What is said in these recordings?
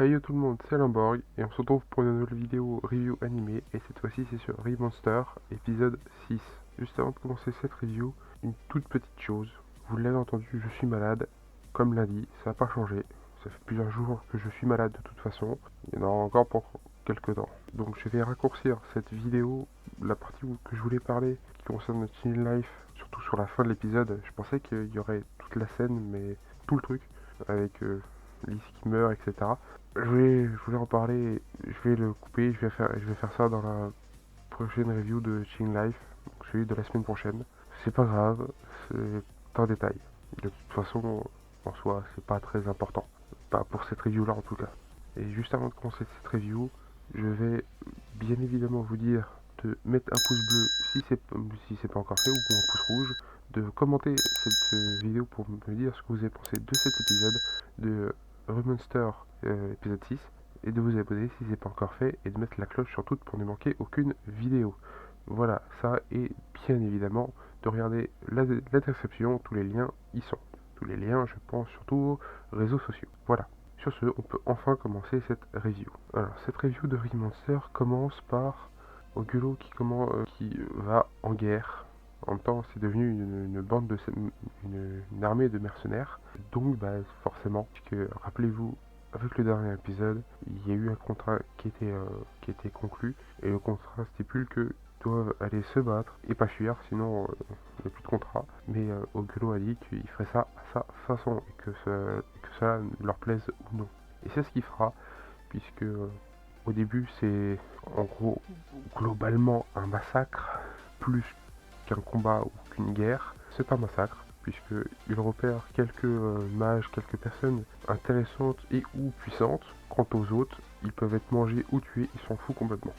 Hey yo tout le monde, c'est Limborg et on se retrouve pour une nouvelle vidéo review animée et cette fois-ci c'est sur Monster épisode 6. Juste avant de commencer cette review, une toute petite chose. Vous l'avez entendu, je suis malade. Comme lundi, ça n'a pas changé. Ça fait plusieurs jours que je suis malade de toute façon. Il y en aura encore pour quelques temps. Donc je vais raccourcir cette vidéo, la partie que je voulais parler qui concerne Chill Life, surtout sur la fin de l'épisode. Je pensais qu'il y aurait toute la scène, mais tout le truc avec Lys qui meurt, etc. Je voulais en parler, je vais le couper, je vais faire ça dans la prochaine review de Ching Life, donc celui de la semaine prochaine. C'est pas grave, c'est en détail. De toute façon, en soi, c'est pas très important. Pas pour cette review là en tout cas. Et juste avant de commencer cette review, je vais bien évidemment vous dire de mettre un pouce bleu si c'est pas encore fait, ou un pouce rouge, de commenter cette vidéo pour me dire ce que vous avez pensé de cet épisode de Remonster épisode 6, et de vous abonner si c'est pas encore fait et de mettre la cloche sur toute pour ne manquer aucune vidéo. Voilà, ça, et bien évidemment de regarder la description, tous les liens y sont. Tous les liens, je pense, surtout aux réseaux sociaux. Voilà. Sur ce, on peut enfin commencer cette review. Alors, cette review de Monster commence par Ogulo qui va en guerre. En même temps, c'est devenu une bande de une armée de mercenaires. Donc, bah, forcément, puisque rappelez-vous, avec le dernier épisode, il y a eu un contrat qui était conclu, et le contrat stipule que doivent aller se battre et pas fuir, sinon il n'y a plus de contrat. Mais Ogulo a dit qu'il ferait ça à sa façon et que cela leur plaise ou non. Et c'est ce qu'il fera, puisque au début c'est en gros globalement un massacre, plus qu'un combat ou qu'une guerre. C'est un massacre, puisqu'il repère quelques mages, quelques personnes intéressantes et ou puissantes. Quant aux autres, ils peuvent être mangés ou tués, il s'en fout complètement.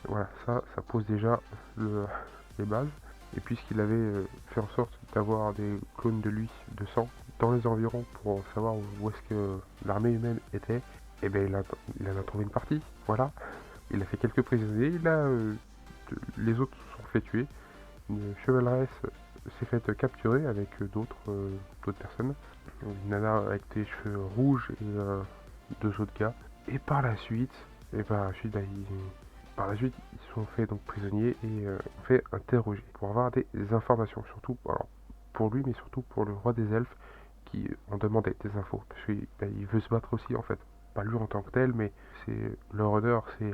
Voilà, ça pose déjà les bases. Et puisqu'il avait fait en sorte d'avoir des clones de lui, de sang, dans les environs pour savoir où est-ce que l'armée humaine était, et bien il en a trouvé une partie. Voilà, il a fait quelques prisonniers, les autres se sont fait tuer. Une chevaleresse s'est faite capturer avec d'autres personnes. Une nana avec des cheveux rouges et deux autres gars. Et par la suite, bah, par la suite, ils se sont fait donc prisonniers et ont fait interroger pour avoir des informations, surtout alors, pour lui, mais surtout pour le roi des elfes qui en demandait des infos, parce qu'il bah, il veut se battre aussi en fait. Pas lui en tant que tel, mais c'est leur honneur, c'est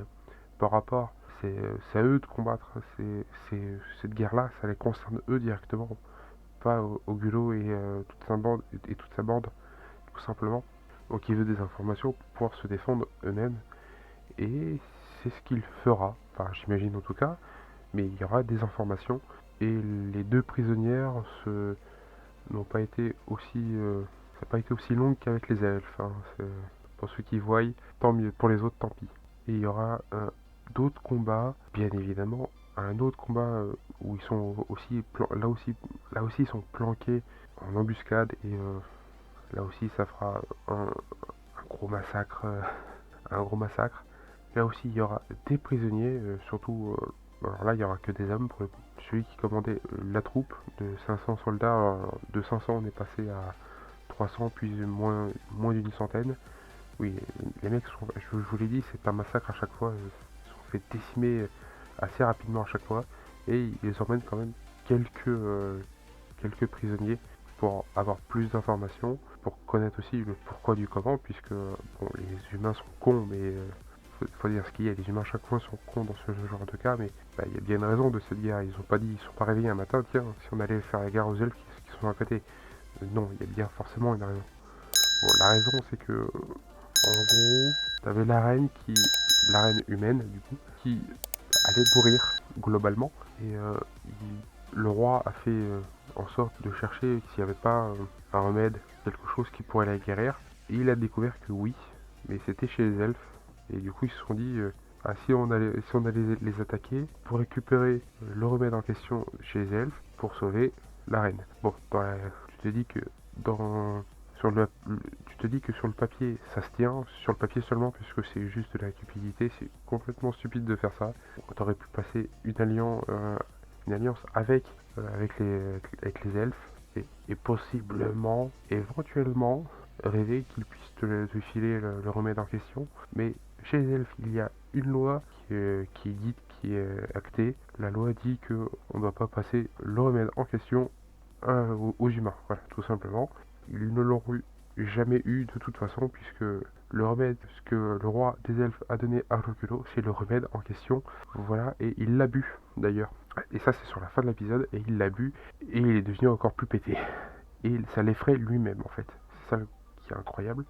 par rapport, c'est à eux de combattre. Cette guerre-là, ça les concerne eux directement, pas Ogulo et toute sa bande, tout simplement. Donc il veut des informations pour pouvoir se défendre eux-mêmes. Et c'est ce qu'il fera, enfin j'imagine en tout cas, mais il y aura des informations. Et les deux prisonnières n'ont pas été ça n'a pas été aussi long qu'avec les elfes. Hein. Pour ceux qui voient, tant mieux. Pour les autres, tant pis. Et il y aura d'autres combats, bien évidemment. Un autre combat où ils sont là aussi ils sont planqués en embuscade et là aussi ça fera un gros massacre, un gros massacre. Là aussi, il y aura des prisonniers, surtout. Alors là, il n'y aura que des hommes. Celui qui commandait la troupe de 500 soldats, de 500, on est passé à 300, puis moins d'une centaine. Oui, les mecs, je vous l'ai dit, c'est un massacre à chaque fois. Ils sont fait décimer assez rapidement à chaque fois. Et ils emmènent quand même quelques prisonniers pour avoir plus d'informations, pour connaître aussi le pourquoi du comment, puisque bon, les humains sont cons, mais faut dire ce qu'il y a, les humains à chaque fois sont cons dans ce genre de cas, mais bah, il y a bien une raison de cette guerre. Ils sont pas réveillés un matin, tiens, si on allait faire la guerre aux elfes qui sont à côté. Non, il y a bien forcément une raison. Bon, la raison c'est que, en gros, t'avais la reine humaine du coup, qui allait mourir globalement, et le roi a fait en sorte de chercher s'il n'y avait pas un remède, quelque chose qui pourrait la guérir, et il a découvert que oui, mais c'était chez les elfes. Et du coup, ils se sont dit, ah, si on allait les attaquer pour récupérer le remède en question chez les elfes pour sauver la reine. Bon, tu te dis que dans sur le, tu te dis que sur le papier ça se tient, sur le papier seulement, puisque c'est juste de la cupidité, c'est complètement stupide de faire ça. On aurait pu passer une alliance avec les elfes et possiblement, éventuellement, rêver qu'ils puissent te filer le remède en question. Mais chez les elfes, il y a une loi qui est dite, qui est actée. La loi dit que on ne doit pas passer le remède en question aux humains. Voilà, tout simplement. Ils ne l'ont jamais eu de toute façon, puisque le remède que le roi des elfes a donné à Rokulo, c'est le remède en question. Voilà, et il l'a bu d'ailleurs. Et ça, c'est sur la fin de l'épisode, et il l'a bu, et il est devenu encore plus pété. Et ça l'effraie lui-même, en fait. C'est ça qui est incroyable,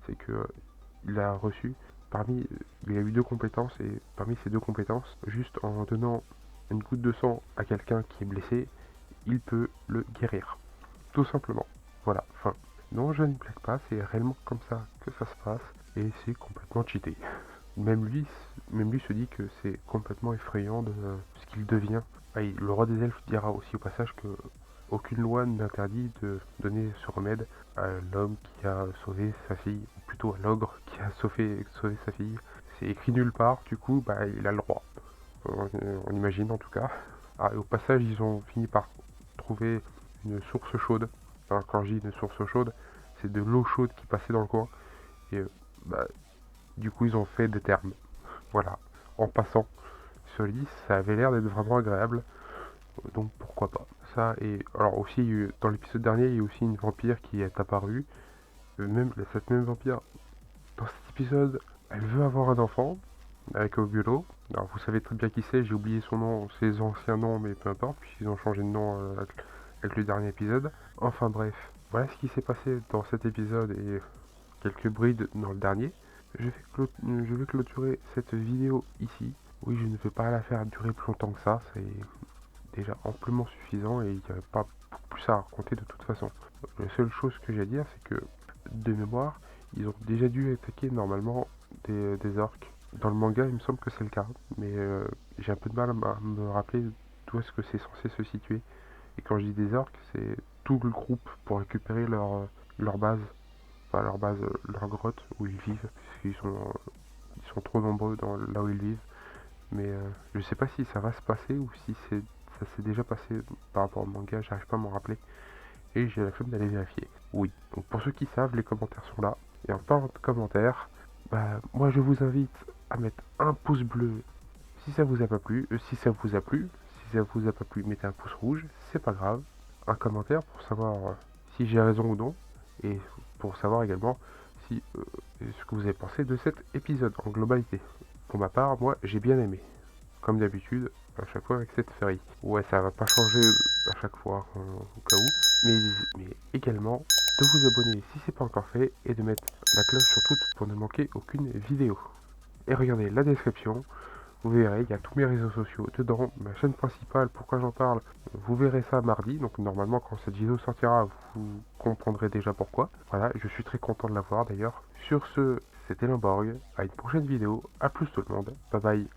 c'est que il a reçu, il a eu 2 compétences, et parmi ces 2 compétences, juste en donnant une goutte de sang à quelqu'un qui est blessé, il peut le guérir. Tout simplement. Voilà, enfin. Non, je ne blague pas, c'est réellement comme ça que ça se passe, et c'est complètement cheaté. Même lui, même lui se dit que c'est complètement effrayant de ce qu'il devient. Ah, le roi des elfes dira aussi au passage que aucune loi n'interdit de donner ce remède à l'homme qui a sauvé sa fille, ou plutôt à l'ogre qui a sauvé sa fille. C'est écrit nulle part, du coup, il a le droit. On imagine en tout cas. Ah, et au passage, ils ont fini par trouver une source chaude. Enfin, quand je dis une source chaude, c'est de l'eau chaude qui passait dans le coin. Et du coup, ils ont fait des thermes. Voilà, en passant. Cela dit, ça avait l'air d'être vraiment agréable. Donc pourquoi pas. Ça, et alors aussi, dans l'épisode dernier, il y a aussi une vampire qui est apparue. Cette même vampire, dans cet épisode, elle veut avoir un enfant avec Ogulo. Alors vous savez très bien qui c'est, j'ai oublié son nom, ses anciens noms, mais peu importe, puisqu'ils ont changé de nom avec le dernier épisode. Enfin bref, voilà ce qui s'est passé dans cet épisode et quelques brides dans le dernier. Je vais clôturer cette vidéo ici. Oui, je ne vais pas la faire durer plus longtemps que ça, c'est déjà amplement suffisant et il n'y avait pas beaucoup plus à raconter de toute façon. La seule chose que j'ai à dire, c'est que de mémoire, ils ont déjà dû attaquer normalement des orques. Dans le manga, il me semble que c'est le cas, mais j'ai un peu de mal à me rappeler d'où est-ce que c'est censé se situer. Et quand je dis des orques, c'est tout le groupe pour récupérer leur base, enfin leur base, leur grotte où ils vivent, ils sont trop nombreux là où ils vivent. Mais je sais pas si ça va se passer ou si ça s'est déjà passé par rapport au manga, j'arrive pas à m'en rappeler. Et j'ai la flemme d'aller vérifier. Oui, donc pour ceux qui savent, les commentaires sont là. Et en parlant de commentaires, moi je vous invite à mettre un pouce bleu si ça vous a pas plu. Si ça vous a plu, si ça vous a pas plu, mettez un pouce rouge, c'est pas grave. Un commentaire pour savoir si j'ai raison ou non. Et pour savoir également si ce que vous avez pensé de cet épisode en globalité. Pour ma part, moi j'ai bien aimé. Comme d'habitude, à chaque fois avec cette série. Ouais, ça va pas changer à chaque fois, au cas où. Mais également de vous abonner si c'est pas encore fait et de mettre la cloche sur toutes pour ne manquer aucune vidéo. Et regardez la description, vous verrez, il y a tous mes réseaux sociaux dedans, ma chaîne principale, pourquoi j'en parle, vous verrez ça mardi, donc normalement quand cette vidéo sortira, vous comprendrez déjà pourquoi. Voilà, je suis très content de la voir d'ailleurs. Sur ce, c'était Limborg, à une prochaine vidéo, à plus tout le monde, bye bye.